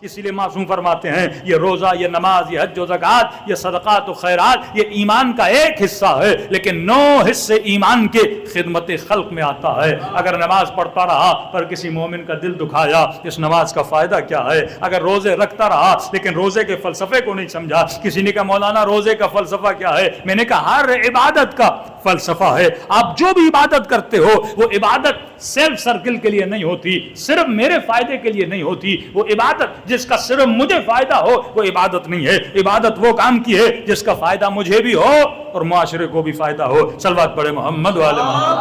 اس لیے معصوم فرماتے ہیں یہ روزہ، یہ نماز، یہ حج و زکات، یہ صدقات و خیرات یہ ایمان کا ایک حصہ ہے، لیکن 9 حصے ایمان کے خدمت خلق میں آتا ہے۔ اگر نماز پڑھتا رہا پر کسی مومن کا دل دکھایا، اس نماز کا فائدہ کیا ہے؟ اگر روزے رکھتا رہا لیکن روزے کے فلسفے کو نہیں سمجھا، کسی نے کہا مولانا روزے کا فلسفہ کیا ہے؟ میں نے کہا ہر عبادت کا فلسفہ ہے۔ آپ جو بھی عبادت کرتے ہو وہ عبادت سیلف سرکل کے لیے نہیں ہوتی، صرف میرے فائدے کے لیے نہیں ہوتی۔ وہ عبادت جس کا صرف مجھے فائدہ ہو وہ عبادت نہیں ہے۔ عبادت وہ کام کی ہے جس کا فائدہ مجھے بھی ہو اور معاشرے کو بھی فائدہ ہو۔ صلوات پڑھے محمد والے محمد۔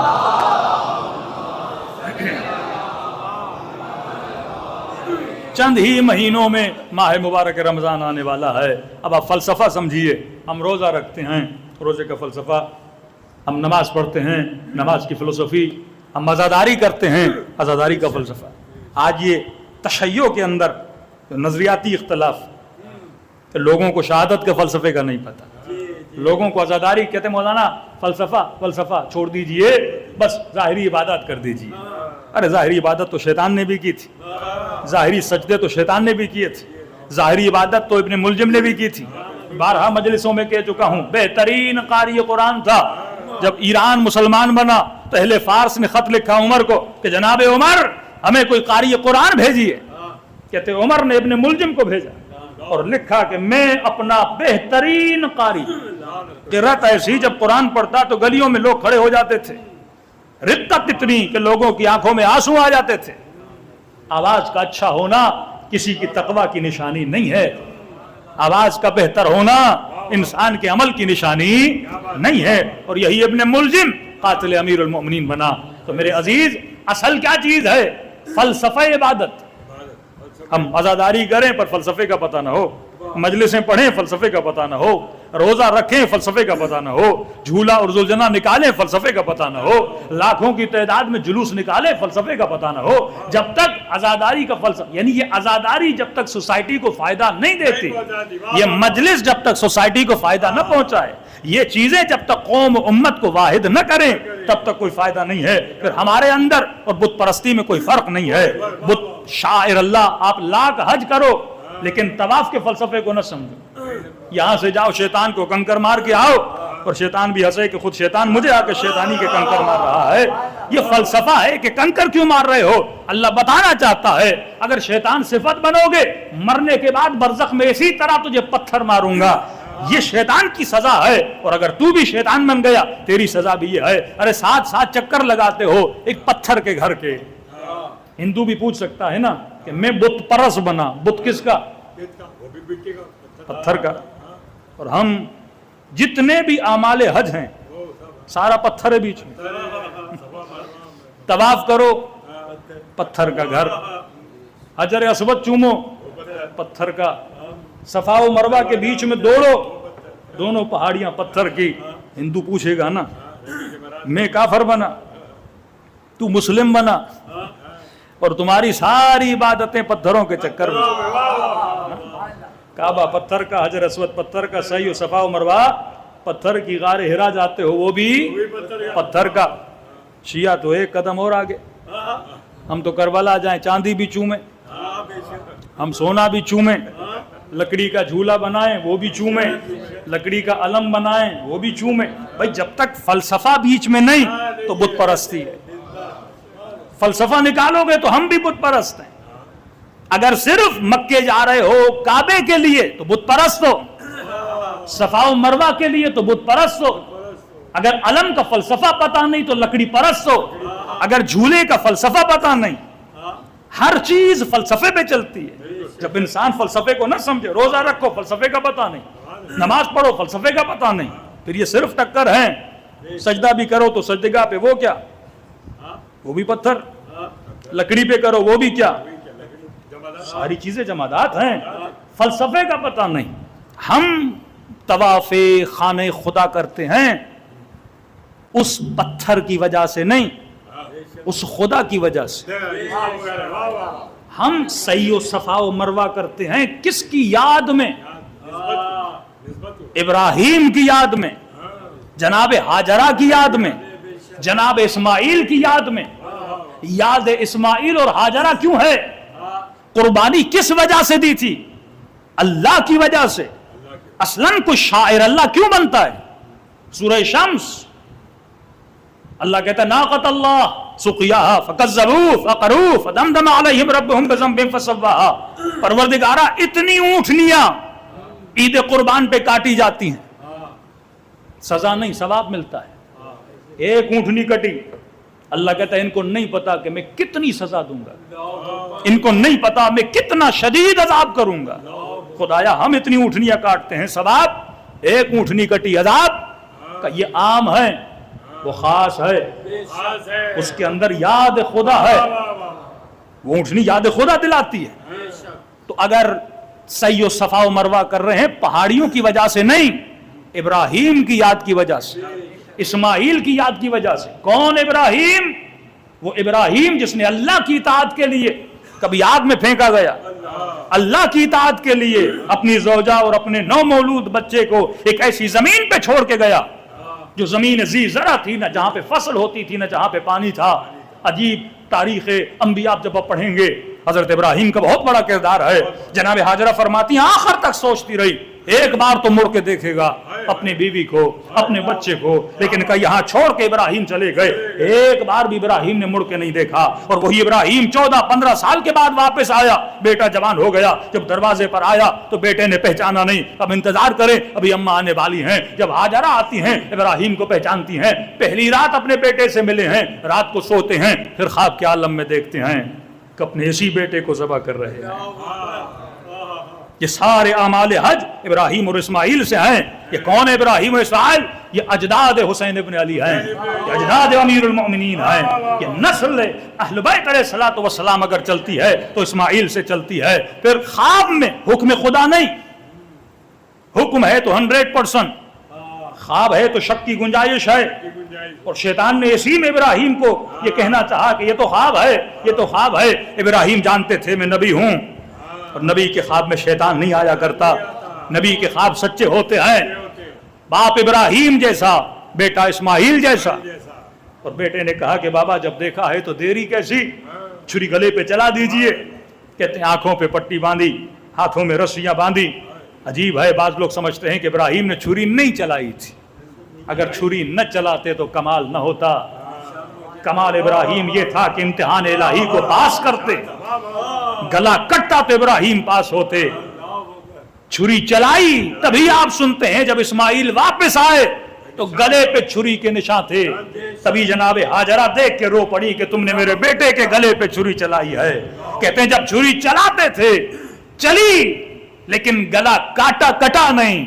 چند ہی مہینوں میں ماہ مبارک رمضان آنے والا ہے۔ اب آپ فلسفہ سمجھیے، ہم روزہ رکھتے ہیں، روزے کا فلسفہ، ہم نماز پڑھتے ہیں، نماز کی فلسفی، ہم عزاداری کرتے ہیں، عزاداری کا فلسفہ۔ آج یہ تشیع کے اندر نظریاتی اختلاف کہ لوگوں کو شہادت کے فلسفے کا نہیں پتہ، لوگوں کو عزاداری کہتے ہیں مولانا فلسفہ چھوڑ دیجئے، بس ظاہری عبادت کر دیجئے۔ ارے ظاہری عبادت تو شیطان نے بھی کی تھی، ظاہری سجدے تو شیطان نے بھی کیے تھے، ظاہری عبادت تو ابن ملجم نے بھی کی تھی۔ بارہا مجلسوں میں کہہ چکا ہوں، بہترین قاری قرآن تھا۔ جب ایران مسلمان بنا تو اہل فارس نے خط لکھا عمر کو کہ جناب عمر ہمیں کوئی قاری قرآن بھیجیے۔ کہتے عمر نے ابن ملجم کو بھیجا اور لکھا کہ میں اپنا بہترین قاری، قرأت ایسی جب قرآن پڑھتا تو گلیوں میں لوگ کھڑے ہو جاتے تھے، رقت اتنی کہ لوگوں کی آنکھوں میں آنسو آ جاتے تھے۔ آواز کا اچھا ہونا کسی کی تقوی کی نشانی نہیں ہے، آواز کا بہتر ہونا انسان کے عمل کی نشانی نہیں ہے۔ اور یہی ابن ملجم قاتل امیر المؤمنین بنا۔ تو میرے عزیز اصل کیا چیز ہے؟ فلسفہ عبادت۔ ہم عزاداری کریں پر فلسفے کا پتہ نہ ہو، مجلسیں پڑھیں فلسفے کا پتہ نہ ہو، روزہ رکھیں فلسفے کا پتہ نہ ہو، جھولا اور زلجنا نکالیں فلسفے کا پتہ نہ ہو، لاکھوں کی تعداد میں جلوس نکالیں فلسفے کا پتہ نہ ہو۔ جب تک عزاداری کا فلسفہ، یعنی یہ عزاداری جب تک سوسائٹی کو فائدہ نہیں دیتی، یہ مجلس جب تک سوسائٹی کو فائدہ نہ پہنچائے، یہ چیزیں جب تک قوم امت کو واحد نہ کریں تب تک کوئی فائدہ نہیں ہے۔ پھر ہمارے اندر اور بت پرستی میں کوئی فرق نہیں ہے۔ بت شاعر اللہ، آپ لاکھ حج کرو لیکن طواف کے فلسفے کو نہ سمجھو۔ یہاں سے جاؤ شیطان کو کنکر مار کے آؤ اور شیطان بھی ہنسے کہ خود شیطان مجھے آ کے شیطانی کے کنکر مار رہا ہے۔ یہ فلسفہ ہے کہ کنکر کیوں مار رہے ہو؟ اللہ بتانا چاہتا ہے اگر شیطان صفت بنو گے مرنے کے بعد برزخ میں اسی طرح تجھے پتھر ماروں گا، یہ شیطان کی سزا ہے۔ اور اگر تو بھی شیطان بن گیا تیری سزا بھی یہ ہے۔ ارے 7 چکر لگاتے ہو ایک پتھر کے گھر کے۔ ہندو بھی پوچھ سکتا ہے نا کہ میں بت پرس بنا، بت کس کا؟ پتھر کا۔ اور ہم جتنے بھی اعمال حج ہیں سارا پتھر ہے بیچ میں۔ طواف کرو پتھر کا گھر، حجر اسود چومو پتھر کا، صفا و مروہ کے بیچ میں دوڑو دونوں پہاڑیاں پتھر کی۔ ہندو پوچھے گا نا میں کافر بنا تو مسلم بنا اور تمہاری ساری عبادتیں پتھروں کے چکر میں، کعبہ پتھر کا، حجر اسود پتھر کا، سعی و صفا و مروہ پتھر کی، غار ہرا جاتے ہو وہ بھی پتھر کا۔ شیعہ تو ایک قدم اور آگے، ہم تو کربلا جائیں چاندی بھی چومیں، ہم سونا بھی چومیں، لکڑی کا جھولا بنائیں وہ بھی چومیں، لکڑی کا علم بنائیں وہ بھی چومیں۔ بھائی جب تک فلسفہ بیچ میں نہیں تو بت پرستی ہے۔ فلسفہ نکالو گے تو ہم بھی بت پرست ہیں۔ اگر صرف مکے جا رہے ہو کعبے کے لیے تو بت پرست ہو، صفا و مروہ کے لیے تو بت پرست ہو۔ اگر علم کا فلسفہ پتہ نہیں تو لکڑی پرست ہو۔ اگر جھولے کا فلسفہ پتہ نہیں، ہر چیز فلسفے پہ چلتی ہے۔ جب انسان فلسفے کو نہ سمجھے، روزہ رکھو فلسفے کا پتہ نہیں، نماز پڑھو فلسفے کا پتہ نہیں، پھر یہ صرف ٹکر ہیں۔ سجدہ بھی کرو تو سجدگاہ پہ وہ کیا؟ وہ بھی پتھر، لکڑی پہ کرو وہ بھی کیا؟ ساری چیزیں جمادات ہیں، فلسفے کا پتہ نہیں۔ ہم طواف خانہ خدا کرتے ہیں اس پتھر کی وجہ سے نہیں، اس خدا کی وجہ سے۔ ہم سعی و صفا و مروہ کرتے ہیں کس کی یاد میں؟ ابراہیم کی یاد میں، جناب ہاجرہ کی یاد میں، جناب اسماعیل کی یاد میں۔ یاد اسماعیل اور ہاجرہ کیوں ہے؟ قربانی کس وجہ سے دی تھی؟ اللہ کی وجہ سے. اصلاً کوئی شاعر اللہ کیوں بنتا ہے؟ سورہ شمس اللہ کہتا ہے ناقۃ اللہ سقیاہا فکذبوا فعقروا فدمدم علیہم ربہم بذنبہم فسواہا. پروردگارا اتنی اونٹنیاں عید قربان پہ کاٹی جاتی ہیں، سزا نہیں ثواب ملتا ہے. ایک اونٹنی کٹی، اللہ کہتا ہے ان کو نہیں پتا کہ میں کتنی سزا دوں گا، ان کو نہیں پتا میں کتنا شدید عذاب کروں گا. خدایا ہم اتنی اونٹنیاں کاٹتے ہیں، ثواب ایک اونٹنی کٹی عذاب کا. یہ عام ہے، وہ خاص ہے، اس کے اندر یاد خدا ہے. وہ اونٹنی یاد خدا دلاتی ہے. تو اگر سعی و صفا و مروہ کر رہے ہیں پہاڑیوں کی وجہ سے نہیں، ابراہیم کی یاد کی وجہ سے، اسماعیل کی یاد کی وجہ سے. کون ابراہیم؟ وہ ابراہیم جس نے اللہ کی اطاعت کے لیے کبھی آگ میں پھینکا گیا، اللہ کی اطاعت کے لیے اپنی زوجہ اور اپنے نو مولود بچے کو ایک ایسی زمین پہ چھوڑ کے گیا جو زمین ذی زرع تھی، نہ جہاں پہ فصل ہوتی تھی نہ جہاں پہ پانی تھا. عجیب تاریخ انبیاء جب آپ پڑھیں گے حضرت ابراہیم کا بہت بڑا کردار ہے. جناب ہاجرہ فرماتی ہیں آخر تک سوچتی رہی ایک بار تو مڑ کے دیکھے گا اپنی بیوی کو، اپنے بچے کو، لیکن کہ یہاں چھوڑ کے ابراہیم چلے گئے. ایک بار بھی ابراہیم نے مڑ کے نہیں دیکھا. اور وہی ابراہیم 14-15 سال کے بعد واپس آیا، بیٹا جوان ہو گیا. جب دروازے پر آیا تو بیٹے نے پہچانا نہیں. اب انتظار کریں، ابھی اماں آنے والی ہیں. جب ہاجرہ آتی ہیں ابراہیم کو پہچانتی ہیں. پہلی رات اپنے بیٹے سے ملے ہیں، رات کو سوتے ہیں، پھر خواب کے عالم میں دیکھتے ہیں کہ اپنے اسی بیٹے کو ذبح کر رہے ہیں. یہ سارے اعمال حج ابراہیم اور اسماعیل سے ہیں. یہ کون ہے ابراہیم اور اسماعیل؟ یہ اجداد حسین ابن علی ہیں، یہ اجداد امیر المؤمنین ہیں. یہ نسل اہل بیت علیہ الصلوۃ والسلام اگر چلتی ہے تو اسماعیل سے چلتی ہے. پھر خواب میں حکم خدا نہیں، حکم ہے تو 100%، خواب ہے تو شک کی گنجائش ہے. اور شیطان نے اسی میں ابراہیم کو یہ کہنا چاہا کہ یہ تو خواب ہے، یہ تو خواب ہے. ابراہیم جانتے تھے میں نبی ہوں، اور نبی کے خواب میں شیطان نہیں آیا کرتا. نبی کے خواب سچے ہوتے ہیں. باپ ابراہیم جیسا، بیٹا اسماعیل جیسا. اور بیٹے نے کہا کہ بابا جب دیکھا ہے تو دیری کیسی، چھری گلے پہ چلا دیجئے. کہتے ہیں آنکھوں پہ پٹی باندھی، ہاتھوں میں رسیاں باندھی. عجیب ہے، بعض لوگ سمجھتے ہیں کہ ابراہیم نے چھری نہیں چلائی تھی. اگر چھری نہ چلاتے تو کمال نہ ہوتا. کمال ابراہیم یہ تھا کہ امتحان الہی کو پاس کرتے. گلا کٹتا تو ابراہیم پاس ہوتے. چھری چلائی تبھی آپ سنتے ہیں جب اسماعیل واپس آئے تو گلے پہ چھری کے نشان تھے. تبھی جناب ہاجرہ دیکھ کے رو پڑی کہ تم نے میرے بیٹے کے گلے پہ چھری چلائی ہے. کہتے ہیں جب چھری چلاتے تھے چلی لیکن گلا کٹا نہیں.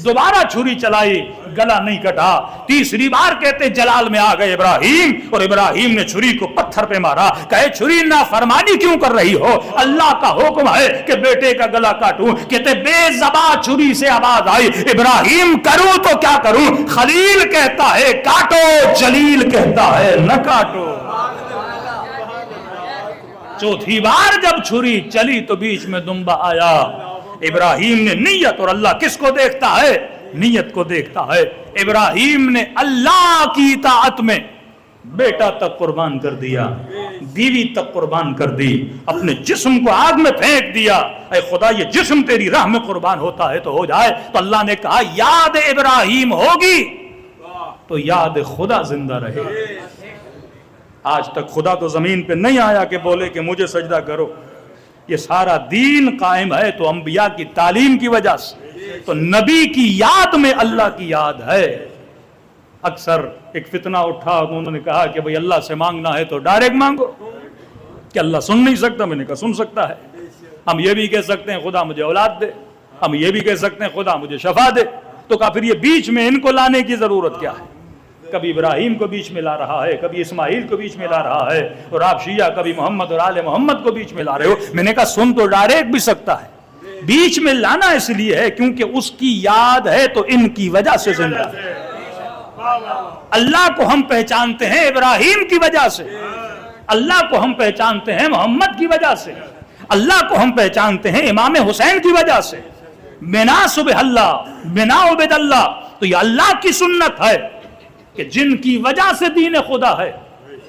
دوبارہ چھری چلائی، گلا نہیں کٹا. تیسری بار کہتے جلال میں آ گئے ابراہیم، اور ابراہیم نے چھری کو پتھر پہ مارا. کہے چھری نافرمانی کیوں کر رہی ہو؟ اللہ کا حکم ہے کہ بیٹے کا گلا کاٹوں. کہتے بے زباں چھری سے آواز آئی، ابراہیم کروں تو کیا کروں؟ خلیل کہتا ہے کاٹو، جلیل کہتا ہے نہ کاٹو. چوتھی بار جب چھری چلی تو بیچ میں دمبا آیا. ابراہیم نے نیت، اور اللہ کس کو دیکھتا ہے؟ نیت کو دیکھتا ہے. ابراہیم نے اللہ کی اطاعت میں بیٹا تک قربان کر دیا، بیوی تک قربان کر دی، اپنے جسم کو آگ میں پھینک دیا. اے خدا یہ جسم تیری راہ میں قربان ہوتا ہے تو ہو جائے. تو اللہ نے کہا یاد ابراہیم ہوگی تو یاد خدا زندہ رہے. آج تک خدا تو زمین پہ نہیں آیا کہ بولے کہ مجھے سجدہ کرو. یہ سارا دین قائم ہے تو انبیاء کی تعلیم کی وجہ سے. تو نبی کی یاد میں اللہ کی یاد ہے. اکثر ایک فتنہ اٹھا، انہوں نے کہا کہ بھئی اللہ سے مانگنا ہے تو ڈائریکٹ مانگو. کہ اللہ سن نہیں سکتا؟ میں نے کہا سن سکتا ہے. ہم یہ بھی کہہ سکتے ہیں خدا مجھے اولاد دے، ہم یہ بھی کہہ سکتے ہیں خدا مجھے شفا دے. تو کہا پھر یہ بیچ میں ان کو لانے کی ضرورت کیا ہے؟ کبھی ابراہیم کو بیچ میں لا رہا ہے، کبھی اسماعیل کو بیچ میں لا رہا ہے، اور آپ شیعہ کبھی محمد اور آل محمد کو بیچ میں لا رہے ہو. میں نے کہا سن تو ڈائریکٹ بھی سکتا ہے، بیچ میں لانا اس لیے ہے کیونکہ اس کی یاد ہے تو ان کی وجہ سے زندہ ہے. اللہ کو ہم پہچانتے ہیں ابراہیم کی وجہ سے، اللہ کو ہم پہچانتے ہیں محمد کی وجہ سے، اللہ کو ہم پہچانتے ہیں امام حسین کی وجہ سے. بنا صبح اللہ بنا عبد اللہ. تو یہ اللہ کی سنت ہے کہ جن کی وجہ سے دین خدا ہے،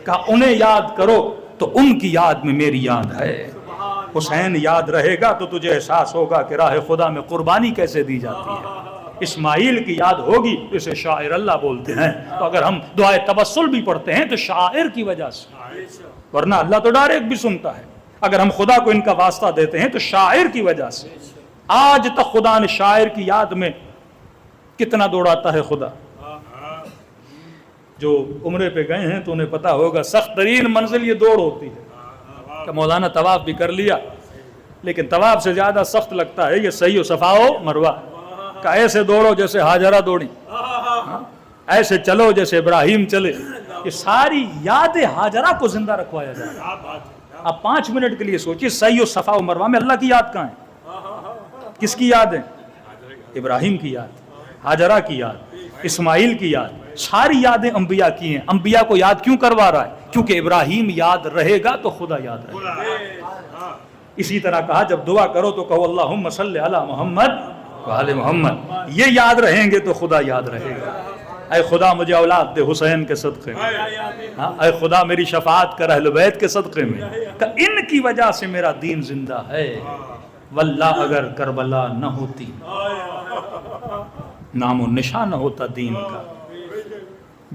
کہا انہیں یاد کرو تو ان کی یاد میں میری یاد ہے. حسین یاد رہے گا تو تجھے احساس ہوگا کہ راہ خدا میں قربانی کیسے دی جاتی ہے. اسماعیل کی یاد ہوگی تو اسے شاعر اللہ بولتے ہیں. تو اگر ہم دعائے تبسل بھی پڑھتے ہیں تو شاعر کی وجہ سے، ورنہ اللہ تو ڈائریکٹ بھی سنتا ہے. اگر ہم خدا کو ان کا واسطہ دیتے ہیں تو شاعر کی وجہ سے. آج تک خدا نے شاعر کی یاد میں کتنا دوڑاتا ہے خدا. جو عمرے پہ گئے ہیں تو انہیں پتا ہوگا سخت ترین منزل یہ دوڑ ہوتی ہے کہ مولانا طواف بھی کر لیا، لیکن طواف سے زیادہ سخت لگتا ہے یہ صحیح و صفا و مروہ کہ ایسے دوڑو جیسے ہاجرہ دوڑی، ایسے چلو جیسے ابراہیم چلے. یہ ساری یادیں ہاجرہ کو زندہ رکھوایا جائے. اب 5 منٹ کے لیے سوچیے صحیح و صفا و مروہ میں اللہ کی یاد کہاں ہے؟ کس کی یاد ہے؟ ابراہیم کی یاد، ہاجرہ کی یاد، اسماعیل کی یاد. ساری یادیں انبیاء کی ہیں. انبیاء کو یاد کیوں کروا رہا ہے؟ کیونکہ ابراہیم یاد رہے گا تو خدا یاد رہے گا. اسی طرح کہا جب دعا کرو تو کہو اللہم صلی علی محمد وآل محمد. یہ یاد رہیں گے تو خدا یاد رہے گا. اے خدا مجھے اولاد دے حسین کے صدقے میں، اے خدا میری شفاعت کر اہل بیت کے صدقے میں، کہ ان کی وجہ سے میرا دین زندہ ہے. واللہ اگر کربلا نہ ہوتی نام و نشان نہ ہوتا دین کا.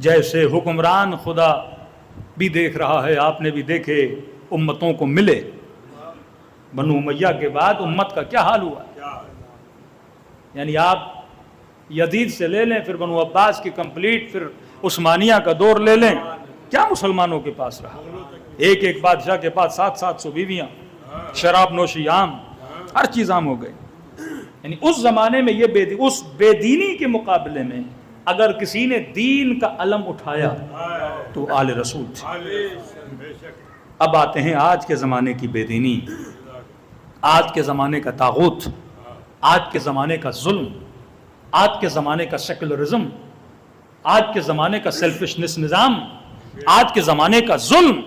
جیسے حکمران خدا بھی دیکھ رہا ہے، آپ نے بھی دیکھے امتوں کو ملے. بنو امیہ کے بعد امت کا کیا حال ہوا؟ یعنی آپ یزید سے لے لیں، پھر بنو عباس کی کمپلیٹ، پھر عثمانیہ کا دور لے لیں، کیا مسلمانوں کے پاس رہا؟ ایک ایک بادشاہ کے پاس 700 بیویاں، شراب نوشی عام، ہر چیز عام ہو گئی. یعنی اس زمانے میں یہ اس بے دینی کے مقابلے میں اگر کسی نے دین کا علم اٹھایا تو آل رسول تھے. اب آتے ہیں آج کے زمانے کی بے دینی، آج کے زمانے کا طاغوت، آج کے زمانے کا ظلم، آج کے زمانے کا سیکولرزم، آج کے زمانے کا سیلفشنس نظام، آج کے زمانے کا ظلم.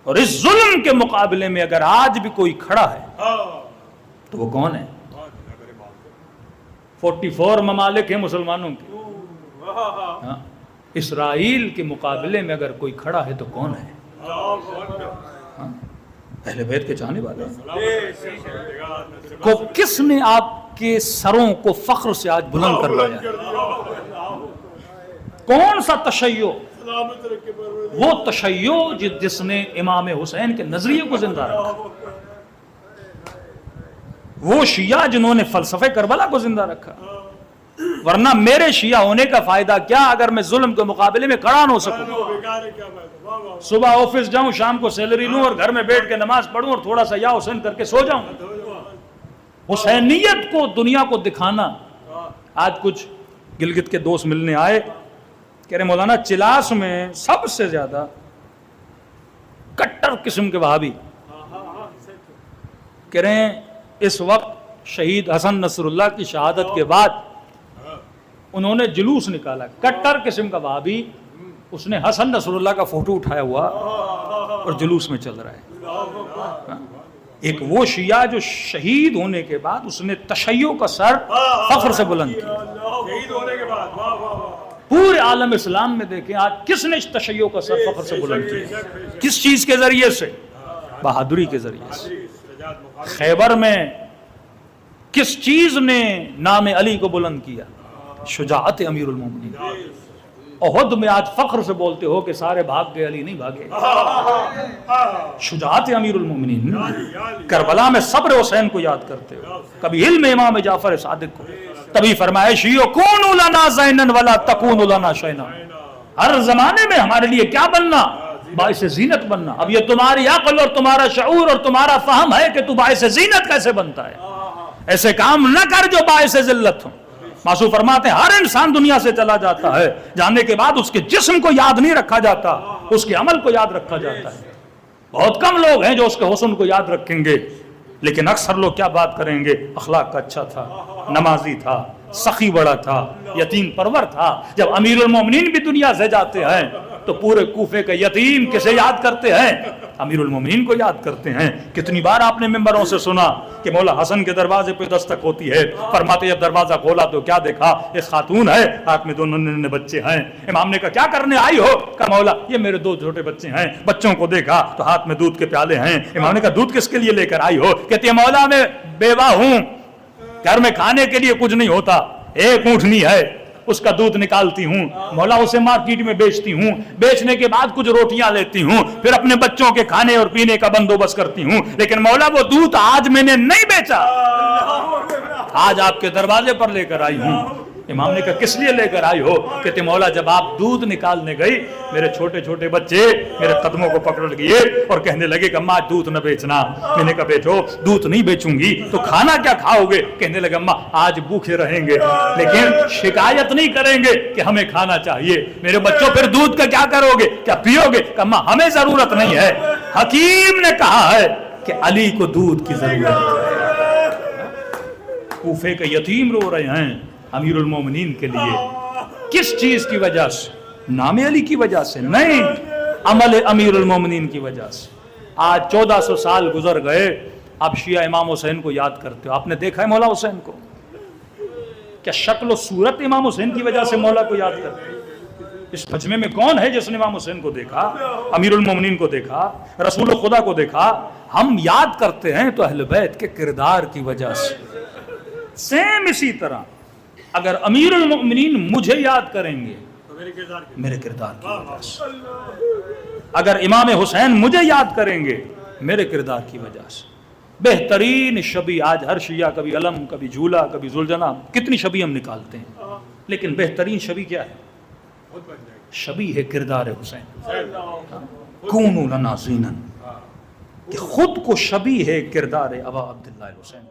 اور اس ظلم کے مقابلے میں اگر آج بھی کوئی کھڑا ہے تو وہ کون ہے؟ 44 ممالک ہیں مسلمانوں کے. اسرائیل کے مقابلے میں اگر کوئی کھڑا ہے تو کون ہے؟ اہل بیت کے چاہنے والے کو کس نے آپ کے سروں کو فخر سے آج بلند کروایا؟ کون سا تشیع؟ وہ تشیع جس نے امام حسین کے نظریے کو زندہ رکھا، وہ شیعہ جنہوں نے فلسفہ کربلا کو زندہ رکھا. ورنہ میرے شیعہ ہونے کا فائدہ کیا اگر میں ظلم کے مقابلے میں کھڑا نہ ہو سکوں؟ صبح آفس جاؤں، شام کو سیلری لوں اور گھر میں بیٹھ کے نماز پڑھوں اور تھوڑا سا یا حسین کر کے سو جاؤں. حسینیت کو دنیا کو دکھانا. آج کچھ گلگت کے دوست ملنے آئے، کہہ رہے مولانا چلاس میں سب سے زیادہ کٹر قسم کے وہابی، کہہ رہے ہیں اس وقت شہید حسن نصر اللہ کی شہادت کے بعد انہوں نے جلوس نکالا، کٹر قسم کا وہابی، اس نے حسن نصر اللہ کا فوٹو اٹھایا ہوا اور جلوس میں چل رہا ہے. ایک وہ شیعہ جو شہید ہونے کے بعد اس نے تشیع کا سر فخر سے بلند کیا. پورے عالم اسلام میں دیکھیں آج کس نے تشیع کا سر فخر سے بلند کیا؟ کس چیز کے ذریعے سے؟ بہادری کے ذریعے سے. خیبر میں کس چیز نے نام علی کو بلند کیا؟ شجاعت امیر المومنین. احد میں آج فخر سے بولتے ہو کہ سارے بھاگ گئے، علی نہیں بھاگے. شجاعت امیر المومنین. کربلا میں صبر حسین کو یاد کرتے ہو، کبھی علم امام جعفر صادق کو. تبھی فرمائے شیعو کونوا لنا زینا ولا تکونوا لنا شینا. ہر زمانے میں ہمارے لیے کیا بننا؟ باعث زینت بننا. اب یہ تمہاری عقل اور تمہارا شعور اور تمہارا فہم ہے کہ تو باعث زینت کیسے بنتا ہے. ایسے کام نہ کر جو باعث ذلت ہو. معصوم فرماتے ہیں ہر انسان دنیا سے چلا جاتا ہے، جانے کے بعد اس کے جسم کو یاد نہیں رکھا جاتا، اس کے عمل کو یاد رکھا جاتا ہے. بہت کم لوگ ہیں جو اس کے حسن کو یاد رکھیں گے، لیکن اکثر لوگ کیا بات کریں گے؟ اخلاق کا اچھا تھا، نمازی تھا، سخی بڑا تھا، یتیم پرور تھا. جب امیر المومنین بھی دنیا سے جاتے ہیں تو پورے کوفے کے یتیم کسے یاد کرتے ہیں؟ امیر المومنین کو یاد کرتے ہیں. کتنی بار آپ نے ممبروں سے سنا کہ مولا حسن کے دروازے پہ دستک ہوتی ہے. فرماتے جب دروازہ کھولا تو کیا دیکھا؟ ایک خاتون ہے، ہاتھ میں 2 ننھے بچے ہیں. امام نے کہا کیا کرنے آئی ہو؟ کہا مولا یہ میرے 2 چھوٹے بچے ہیں. بچوں کو دیکھا تو ہاتھ میں دودھ کے پیالے ہیں. امام نے کہا دودھ کس کے لیے لے کر آئی ہو؟ کہتی ہے مولا میں بیوہ ہوں، گھر میں کھانے کے لیے کچھ نہیں ہوتا، ایک اونٹنی ہے، اس کا دودھ نکالتی ہوں، مولا اسے مارکیٹ میں بیچتی ہوں، بیچنے کے بعد کچھ روٹیاں لیتی ہوں، پھر اپنے بچوں کے کھانے اور پینے کا بندوبست کرتی ہوں. لیکن مولا وہ دودھ آج میں نے نہیں بیچا، آج آپ کے دروازے پر لے کر آئی ہوں. امام نے کہا کس لیے لے کر آئی ہو؟ کہتے مولا جب آپ دودھ نکالنے گئی میرے چھوٹے چھوٹے بچے میرے قدموں کو پکڑ لیے اور کہنے لگے کہ اماں دودھ نہ بیچنا. میں نے کہا بیٹو دودھ نہیں بیچوں گی تو کھانا کیا کھاؤ گے؟ کہنے لگے اماں آج بھوکے رہیں گے لیکن شکایت نہیں کریں گے کہ ہمیں کھانا چاہیے. میرے بچوں پھر دودھ کا کیا کرو گے؟ کیا پیو گے؟ کہ اماں ہمیں ضرورت نہیں ہے. حکیم نے کہا ہے کہ علی کو دودھ کی ضرورت ہے. کوفے کے یتیم رو رہے ہیں امیر المومنین کے لیے. کس چیز کی وجہ سے؟ نام علی کی وجہ سے نہیں، عمل امیر المومنین کی وجہ سے. آج 1400 سال گزر گئے، اب شیعہ امام حسین کو یاد کرتے ہو. آپ نے دیکھا ہے مولا حسین کو؟ کیا شکل و صورت امام حسین کی وجہ سے مولا کو یاد کرتے ہیں؟ اس مجمع میں کون ہے جس نے امام حسین کو دیکھا، امیر المومنین کو دیکھا، رسول خدا کو دیکھا؟ ہم یاد کرتے ہیں تو اہل بیت کے کردار کی وجہ سے. سیم اسی طرح اگر امیر المؤمنین مجھے یاد کریں گے میرے کردار کی وجہ سے، اگر امام حسین مجھے یاد کریں گے میرے کردار کی وجہ سے. بہترین شبی آج ہر شیعہ کبھی علم، کبھی جھولا، کبھی ذوالجناح، کتنی شبی ہم نکالتے ہیں، لیکن بہترین شبی کیا ہے؟ شبی ہے کردار حسین. کونوا لنا زینا، کہ خود کو شبی ہے کردار ابا عبداللہ حسین.